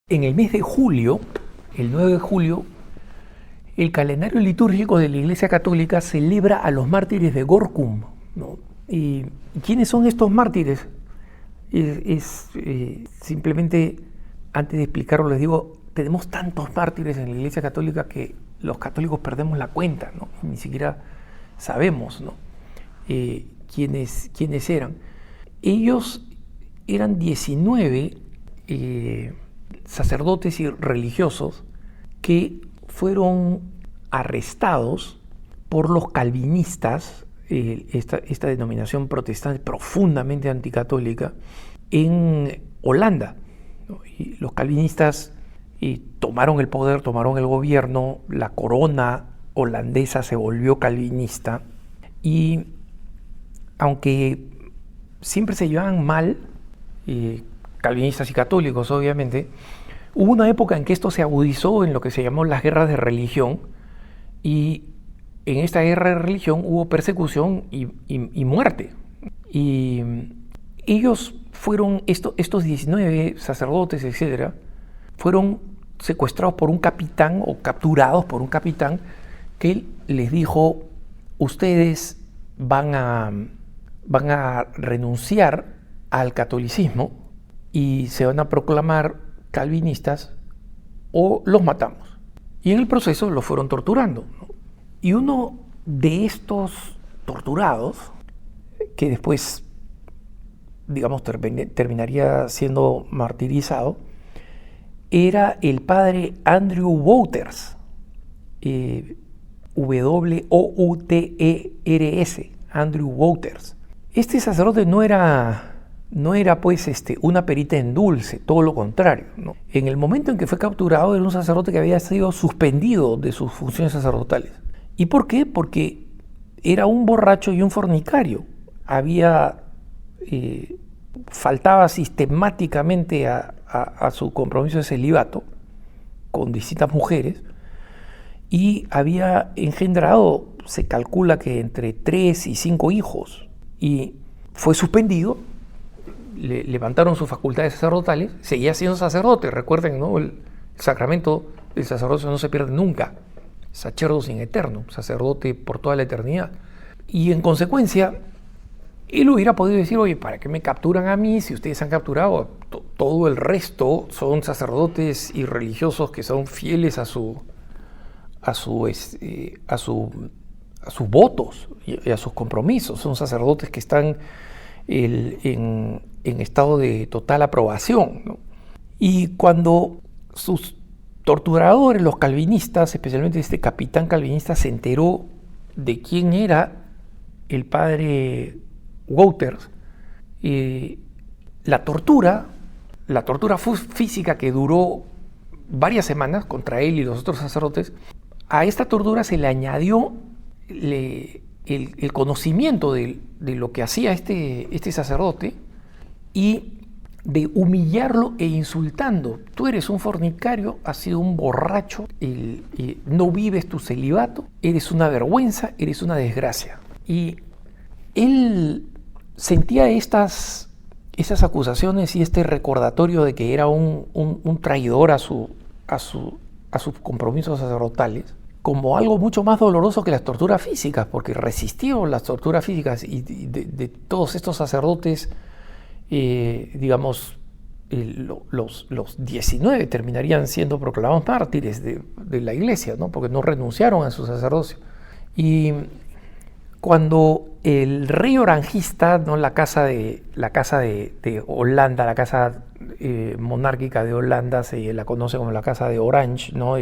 En el mes de julio, el 9 de julio, el calendario litúrgico de la Iglesia Católica celebra a los mártires de Gorkum, ¿no? ¿Y quiénes son estos mártires? Simplemente, antes de explicarlo, les digo, tenemos tantos mártires en la Iglesia Católica que los católicos perdemos la cuenta, ¿no? Ni siquiera sabemos, ¿no? quiénes eran. Ellos eran 19 sacerdotes y religiosos que fueron arrestados por los calvinistas, esta denominación protestante profundamente anticatólica, en Holanda, ¿no? Y los calvinistas tomaron el poder, tomaron el gobierno, la corona holandesa se volvió calvinista, y aunque siempre se llevaban mal, calvinistas y católicos obviamente, hubo una época en que esto se agudizó en lo que se llamó las guerras de religión, y en esta guerra de religión hubo persecución y muerte. Y ellos fueron, estos 19 sacerdotes, etcétera, fueron secuestrados por un capitán o capturados por un capitán que les dijo: ustedes van a renunciar al catolicismo y se van a proclamar calvinistas o los matamos. Y en el proceso los fueron torturando, ¿no? Y uno de estos torturados, que después, digamos, terminaría siendo martirizado, era el padre Andrew Wouters, W-O-U-T-E-R-S, Andrew Wouters. Este sacerdote no era pues una perita en dulce, todo lo contrario, ¿no? En el momento en que fue capturado era un sacerdote que había sido suspendido de sus funciones sacerdotales. ¿Y por qué? Porque era un borracho y un fornicario. Faltaba sistemáticamente a su compromiso de celibato con distintas mujeres, y había engendrado, se calcula que entre 3 y 5 hijos, y fue suspendido, le levantaron sus facultades sacerdotales, seguía siendo sacerdote. Recuerden, ¿no? El sacramento del sacerdocio no se pierde nunca, sacerdocio in eterno, sacerdote por toda la eternidad. Y en consecuencia, él hubiera podido decir: oye, ¿para qué me capturan a mí si ustedes han capturado? Todo el resto son sacerdotes y religiosos que son fieles a sus votos y a sus compromisos. Son sacerdotes que están en estado de total aprobación, ¿no? Y cuando sus torturadores, los calvinistas, especialmente este capitán calvinista, se enteró de quién era el padre Wouters, la tortura física que duró varias semanas contra él y los otros sacerdotes, a esta tortura se le añadió el conocimiento de lo que hacía este sacerdote, y de humillarlo e insultando. Tú eres un fornicario, has sido un borracho, no vives tu celibato, eres una vergüenza, eres una desgracia. Y él sentía esas acusaciones y este recordatorio de que era un traidor a sus compromisos sacerdotales como algo mucho más doloroso que las torturas físicas, porque resistió las torturas físicas, y de todos estos sacerdotes, los 19 terminarían siendo proclamados mártires de la iglesia, ¿no? Porque no renunciaron a su sacerdocio. Y cuando el rey orangista, ¿no? la casa de Holanda, la casa monárquica de Holanda, se la conoce como la casa de Orange, ¿no?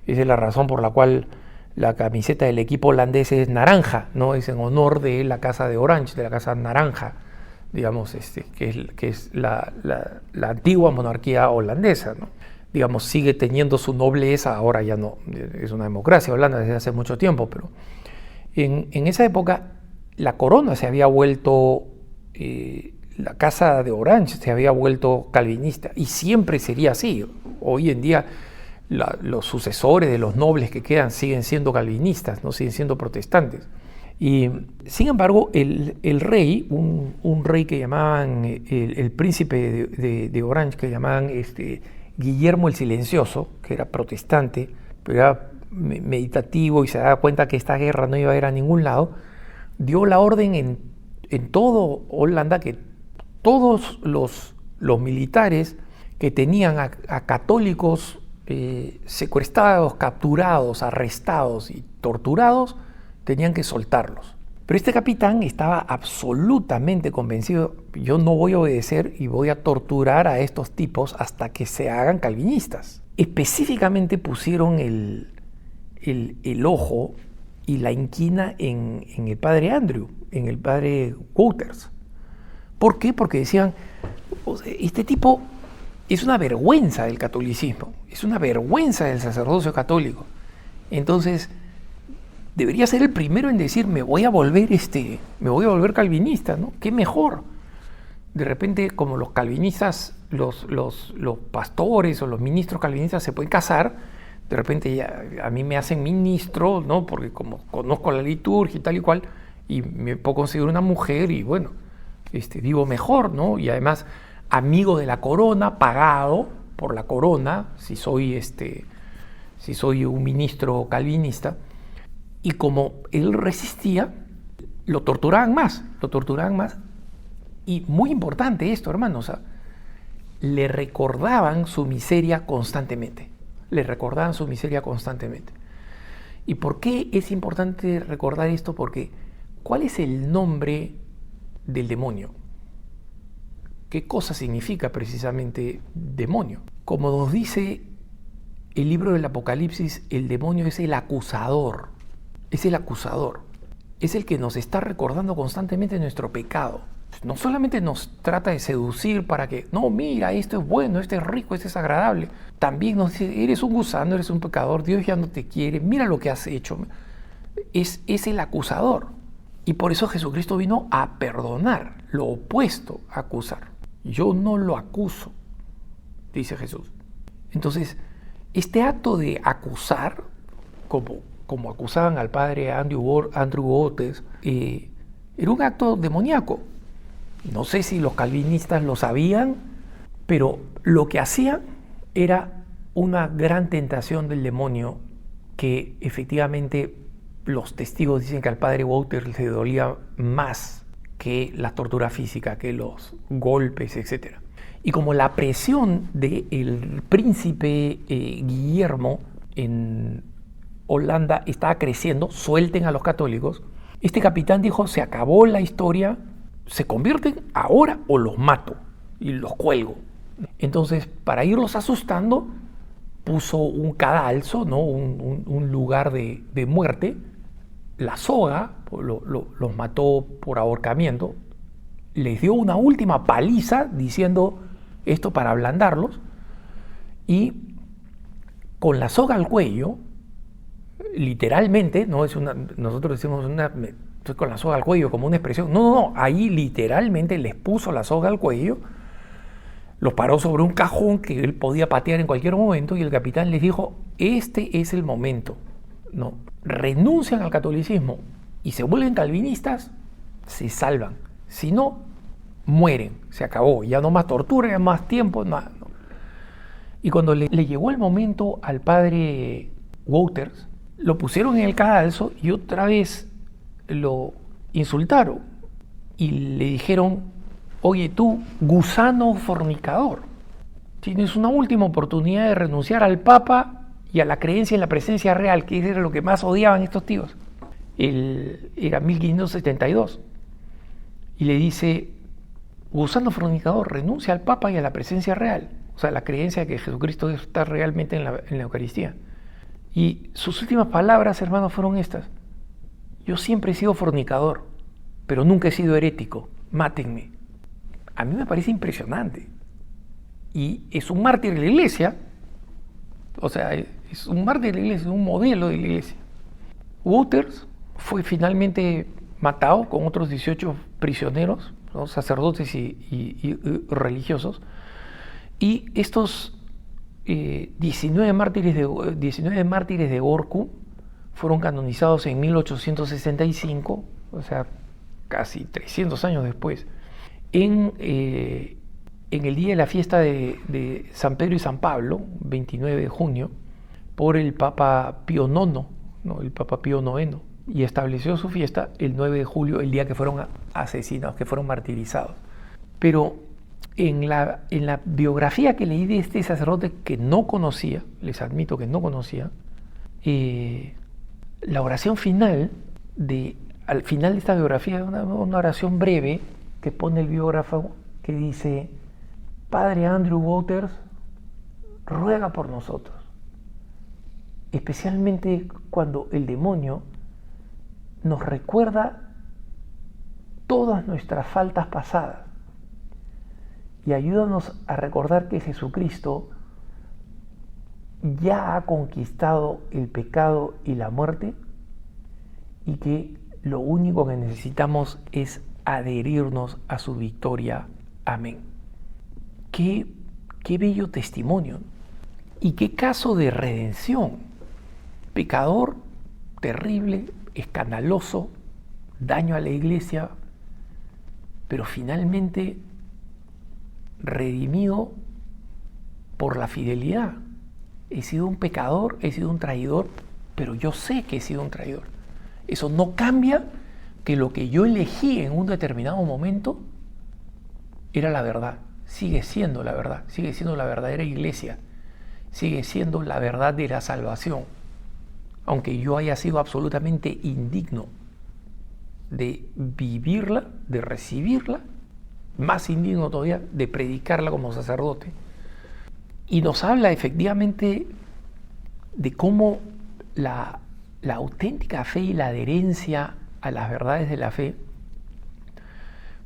Esa es la razón por la cual la camiseta del equipo holandés es naranja, ¿no? Es en honor de la casa de Orange, de la casa naranja, digamos, que es la antigua monarquía holandesa, ¿no? Digamos, sigue teniendo su nobleza, ahora ya no, es una democracia Holanda desde hace mucho tiempo, pero en esa época la corona se había vuelto, la casa de Orange se había vuelto calvinista, y siempre sería así. Hoy en día los sucesores de los nobles que quedan siguen siendo calvinistas, no siguen siendo protestantes. Y sin embargo, el rey, un rey que llamaban el príncipe de Orange, que llamaban Guillermo el Silencioso, que era protestante, pero era meditativo y se daba cuenta que esta guerra no iba a ir a ningún lado, dio la orden en todo Holanda que todos los militares que tenían a católicos secuestrados, capturados, arrestados y torturados, tenían que soltarlos. Pero este capitán estaba absolutamente convencido: yo no voy a obedecer y voy a torturar a estos tipos hasta que se hagan calvinistas. Específicamente pusieron el ojo y la inquina en el padre Andrew, en el padre Wouters. ¿Por qué? Porque decían: este tipo es una vergüenza del catolicismo, es una vergüenza del sacerdocio católico. Entonces, debería ser el primero en decir: me voy a volver calvinista, ¿no? ¿Qué mejor? De repente, como los calvinistas, los pastores o los ministros calvinistas se pueden casar, de repente ya a mí me hacen ministro, ¿no? Porque como conozco la liturgia y tal y cual, y me puedo conseguir una mujer y bueno, vivo mejor, ¿no? Y además, amigo de la corona, pagado por la corona, si soy un ministro calvinista. Y como él resistía, lo torturaban más. Y muy importante esto, hermanos, le recordaban su miseria constantemente. ¿Y por qué es importante recordar esto? Porque ¿cuál es el nombre del demonio? ¿Qué cosa significa precisamente demonio? Como nos dice el libro del Apocalipsis, el demonio es el acusador. Es el que nos está recordando constantemente nuestro pecado. No solamente nos trata de seducir para que, no, mira, esto es bueno, esto es rico, esto es agradable. También nos dice: eres un gusano, eres un pecador, Dios ya no te quiere, mira lo que has hecho. Es el acusador. Y por eso Jesucristo vino a perdonar, lo opuesto a acusar. Yo no lo acuso, dice Jesús. Entonces, este acto de acusar, como acusaban al padre Andrew Wouters, era un acto demoníaco. No sé si los calvinistas lo sabían, pero lo que hacían era una gran tentación del demonio, que efectivamente los testigos dicen que al padre Wouters le dolía más que la tortura física, que los golpes, etc. Y como la presión del príncipe Guillermo en Holanda estaba creciendo, suelten a los católicos, este capitán dijo: se acabó la historia, se convierten ahora o los mato y los cuelgo. Entonces, para irlos asustando, puso un cadalso, ¿no? un lugar de muerte, la soga, los mató por ahorcamiento, les dio una última paliza diciendo esto para ablandarlos, y con la soga al cuello, literalmente, no es nosotros decimos estoy con la soga al cuello como una expresión, no, ahí literalmente les puso la soga al cuello, los paró sobre un cajón que él podía patear en cualquier momento, y el capitán les dijo: este es el momento, ¿no? Renuncian al catolicismo y se vuelven calvinistas, se salvan, si no, mueren, se acabó, ya no más tortura, ya más tiempo, no. Y cuando le llegó el momento al padre Wouters, lo pusieron en el cadalso y otra vez lo insultaron y le dijeron: oye, tú, gusano fornicador, tienes una última oportunidad de renunciar al Papa y a la creencia en la presencia real, que era lo que más odiaban estos tíos. Era 1572. Y le dice: gusano fornicador, renuncia al Papa y a la presencia real. O sea, la creencia de que Jesucristo está realmente en la Eucaristía. Y sus últimas palabras, hermanos, fueron estas: yo siempre he sido fornicador, pero nunca he sido herético, mátenme. A mí me parece impresionante. Y es un mártir de la iglesia, o sea, es un mártir de la iglesia, un modelo de la iglesia. Wouters fue finalmente matado con otros 18 prisioneros, ¿no? Sacerdotes y religiosos. Y estos 19 mártires de Gorkum fueron canonizados en 1865, o sea, casi 300 años después, en en el día de la fiesta de San Pedro y San Pablo, 29 de junio, por el Papa Pío IX, ¿no? El Papa Pío IX, y estableció su fiesta el 9 de julio, el día que fueron asesinados, que fueron martirizados. Pero en la biografía que leí de este sacerdote que no conocía, les admito que no conocía, la oración final, al final de esta biografía, es una oración breve que pone el biógrafo que dice: Padre Andrew Wouters, ruega por nosotros, especialmente cuando el demonio nos recuerda todas nuestras faltas pasadas, y ayúdanos a recordar que Jesucristo ya ha conquistado el pecado y la muerte, y que lo único que necesitamos es adherirnos a su victoria. Amén. Qué bello testimonio y qué caso de redención. Pecador terrible, escandaloso, daño a la iglesia, pero finalmente redimido por la fidelidad. He sido un pecador, he sido un traidor, pero yo sé que he sido un traidor. Eso no cambia que lo que yo elegí en un determinado momento era la verdad. Sigue siendo la verdad, sigue siendo la verdadera iglesia, sigue siendo la verdad de la salvación. Aunque yo haya sido absolutamente indigno de vivirla, de recibirla, más indigno todavía de predicarla como sacerdote. Y nos habla efectivamente de cómo la auténtica fe y la adherencia a las verdades de la fe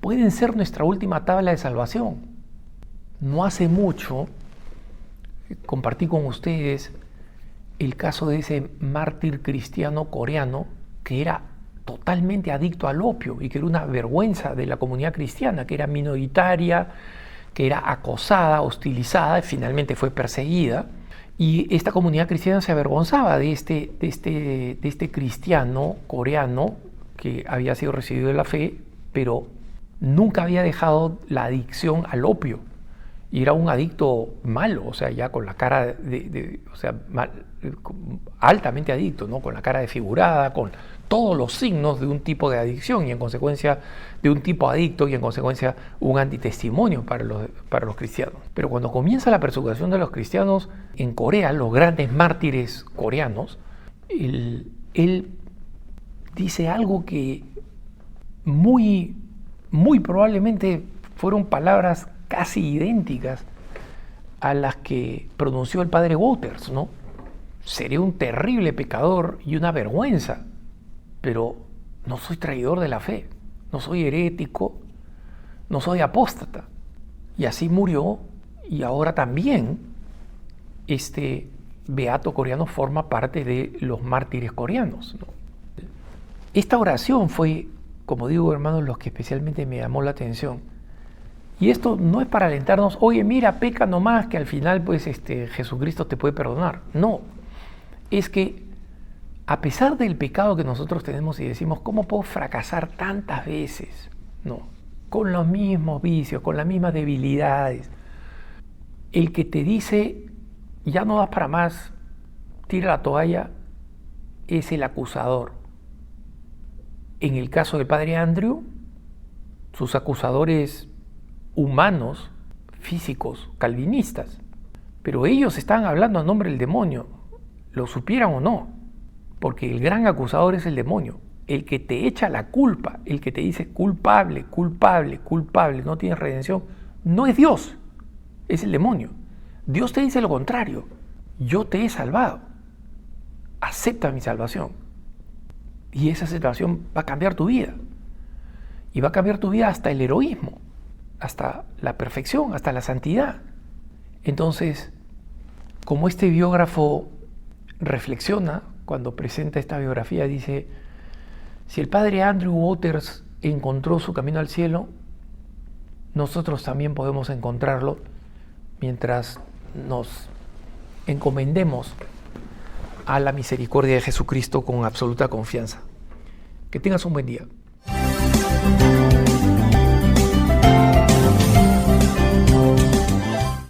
pueden ser nuestra última tabla de salvación. No hace mucho compartí con ustedes el caso de ese mártir cristiano coreano que era totalmente adicto al opio y que era una vergüenza de la comunidad cristiana, que era minoritaria, que era acosada, hostilizada, y finalmente fue perseguida. Y esta comunidad cristiana se avergonzaba de este cristiano coreano que había sido recibido de la fe, pero nunca había dejado la adicción al opio. Y era un adicto malo, o sea, ya con la cara altamente adicto, ¿no? Con la cara desfigurada, con todos los signos de un tipo de adicción y en consecuencia de un tipo adicto y en consecuencia un antitestimonio para los cristianos. Pero cuando comienza la persecución de los cristianos en Corea, los grandes mártires coreanos, él dice algo que muy probablemente fueron palabras casi idénticas a las que pronunció el padre Wouters, ¿no? Seré un terrible pecador y una vergüenza, pero no soy traidor de la fe, no soy herético, no soy apóstata. Y así murió, y ahora también este beato coreano forma parte de los mártires coreanos, ¿no? Esta oración fue, como digo, hermanos, lo que especialmente me llamó la atención. Y esto no es para alentarnos, oye, mira, peca nomás, que al final pues Jesucristo te puede perdonar. No, es que a pesar del pecado que nosotros tenemos y decimos, ¿cómo puedo fracasar tantas veces? No, con los mismos vicios, con las mismas debilidades. El que te dice, ya no das para más, tira la toalla, es el acusador. En el caso del padre Andrew, sus acusadores humanos, físicos, calvinistas, pero ellos estaban hablando a nombre del demonio, lo supieran o no, porque el gran acusador es el demonio, el que te echa la culpa, el que te dice culpable, culpable, culpable, no tienes redención, no es Dios, es el demonio. Dios te dice lo contrario, yo te he salvado, acepta mi salvación, y esa salvación va a cambiar tu vida, y va a cambiar tu vida hasta el heroísmo, hasta la perfección, hasta la santidad. Entonces, como este biógrafo reflexiona cuando presenta esta biografía, dice, si el padre Andrew Wouters encontró su camino al cielo, nosotros también podemos encontrarlo mientras nos encomendemos a la misericordia de Jesucristo con absoluta confianza. Que tengas un buen día.